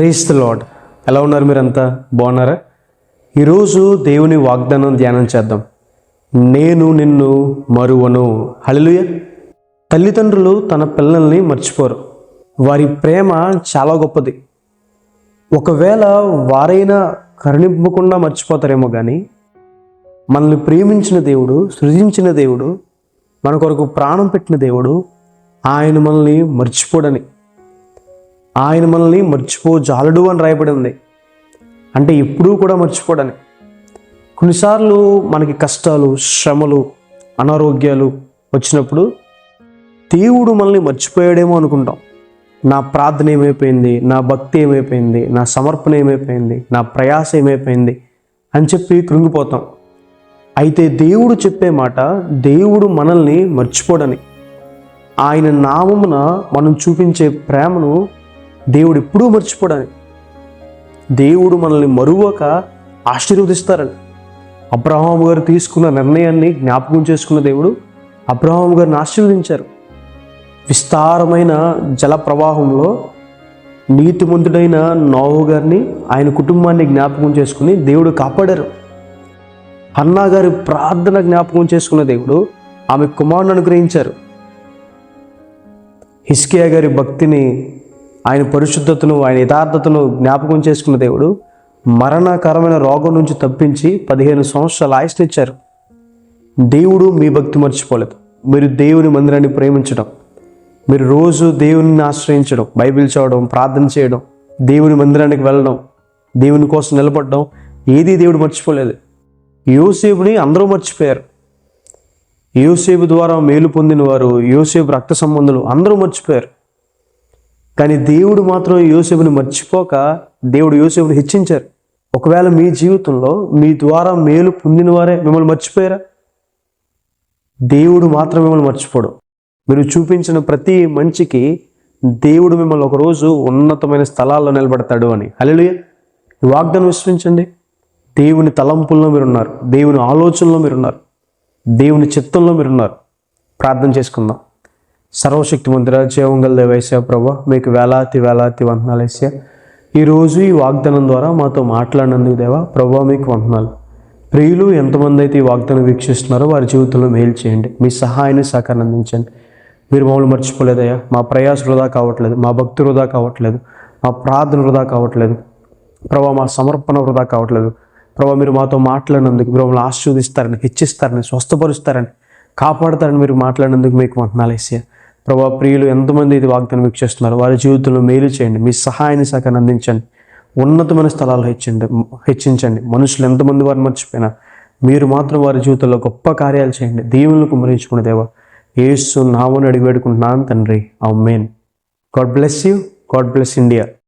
Praise the lord. ఎలా ఉన్నారు? మీరంతా బాగున్నారా? ఈరోజు దేవుని వాగ్దానం ధ్యానం చేద్దాం. నేను నిన్ను మరువను. హల్లెలూయా. తల్లిదండ్రులు తన పిల్లల్ని మర్చిపోరు. వారి ప్రేమ చాలా గొప్పది. ఒకవేళ వారైనా కరుణింపకుండా మర్చిపోతారేమో కానీ మనల్ని ప్రేమించిన దేవుడు, సృజించిన దేవుడు, మన కొరకు ప్రాణం పెట్టిన దేవుడు, ఆయన మనల్ని మర్చిపోడని, ఆయన మనల్ని మర్చిపోజాలడు అని రాయబడి ఉంది. అంటే ఎప్పుడూ కూడా మర్చిపోడని. కొన్నిసార్లు మనకి కష్టాలు, శ్రమలు, అనారోగ్యాలు వచ్చినప్పుడు దేవుడు మనల్ని మర్చిపోయాడేమో అనుకుంటాం. నా ప్రార్థన ఏమైపోయింది, నా భక్తి ఏమైపోయింది, నా సమర్పణ ఏమైపోయింది, నా ప్రయాస ఏమైపోయింది అని చెప్పి కృంగిపోతాం. అయితే దేవుడు చెప్పే మాట, దేవుడు మనల్ని మర్చిపోడని. ఆయన నామమున మనం చూపించే ప్రేమను దేవుడు ఎప్పుడూ మర్చిపోడని. దేవుడు మనల్ని మరువక ఆశీర్వదిస్తారని. అబ్రహాము గారు తీసుకున్న నిర్ణయాన్ని జ్ఞాపకం చేసుకున్న దేవుడు అబ్రహాము గారిని ఆశీర్వదించారు. విస్తారమైన జల ప్రవాహంలో నీతిమంతుడైన నోవహు గారిని, ఆయన కుటుంబాన్ని జ్ఞాపకం చేసుకుని దేవుడు కాపాడారు. హన్నా గారి ప్రార్థన జ్ఞాపకం చేసుకున్న దేవుడు ఆమె కుమారుని అనుగ్రహించారు. హిజ్కియా గారి భక్తిని, ఆయన పరిశుద్ధతను, ఆయన యథార్థతను జ్ఞాపకం చేసుకున్న దేవుడు మరణకరమైన రోగం నుంచి తప్పించి 15 సంవత్సరాల ఆయుష్నిచ్చారు. దేవుడు మీ భక్తి మర్చిపోలేదు. మీరు దేవుని మందిరాన్ని ప్రేమించడం, మీరు రోజు దేవుని ఆశ్రయించడం, బైబిల్ చదవడం, ప్రార్థన చేయడం, దేవుని మందిరానికి వెళ్ళడం, దేవుని కోసం నిలబడడం, ఏదీ దేవుడు మర్చిపోలేదు. యోసేపుని అందరూ మర్చిపోయారు. యోసేపు ద్వారా మేలు పొందిన వారు, యోసేపు రక్త సంబంధులు అందరూ మర్చిపోయారు. కానీ దేవుడు మాత్రం యోసేపుని మర్చిపోక దేవుడు యోసేపుని హెచ్చించారు. ఒకవేళ మీ జీవితంలో మీ ద్వారా మేలు పొందిన వారే మిమ్మల్ని మర్చిపోయారా? దేవుడు మాత్రం మిమ్మల్ని మర్చిపోడు. మీరు చూపించిన ప్రతి మంచికి దేవుడు మిమ్మల్ని ఒకరోజు ఉన్నతమైన స్థలాల్లో నిలబెడతాడు అని. హల్లెలూయా. ఈ వాగ్దానం విశ్వసించండి. దేవుని తలంపుల్లో మీరున్నారు, దేవుని ఆలోచనలో మీరున్నారు, దేవుని చిత్తంలో మీరున్నారు. ప్రార్థన చేసుకుందాం. సర్వశక్తిమంతుడ, జీవంగల దేవ యేసయ్య ప్రభువా, మీకు వేలాది వందనాలు యేసయ్య. ఈరోజు ఈ వాగ్దానం ద్వారా మాతో మాట్లాడినందుకు దేవా ప్రభువా మీకు వందనాలు. ప్రియులు ఎంతమంది అయితే ఈ వాగ్దానం వీక్షిస్తున్నారో వారి జీవితంలో మేలు చేయండి. మీ సహాయాన్ని సహకారం అందించండి. మీరు మమ్మల్ని మర్చిపోలేదయ్యా. మా ప్రయాస వృధా కావట్లేదు, మా భక్తి వృధా కావట్లేదు, మా ప్రార్థన వృధా కావట్లేదు ప్రభా, మా సమర్పణ వృధా కావట్లేదు ప్రభా. మీరు మాతో మాట్లాడినందుకు, మీరు మమ్మల్ని ఆశీర్వదిస్తారని, హెచ్చిస్తారని, స్వస్థపరుస్తారని, కాపాడతారని మీరు మాట్లాడినందుకు మీకు వందనాలు యేసయ్య. ప్రభా, ప్రియులు ఎంతమంది ఇది వాగ్దానం వీక్షిస్తున్నారు వారి జీవితంలో మేలు చేయండి. మీ సహాయాన్ని సహకారం అందించండి. ఉన్నతమైన స్థలాలు హెచ్చించండి. మనుషులు ఎంతమంది వారిని మర్చిపోయినా మీరు మాత్రం వారి జీవితంలో గొప్ప కార్యాలు చేయండి. దీవులకు మరించుకునే దేవా యేసు నామమున అడిగి వేడుకుంటున్నాను తండ్రి. ఆమేన్. God bless you. God bless India.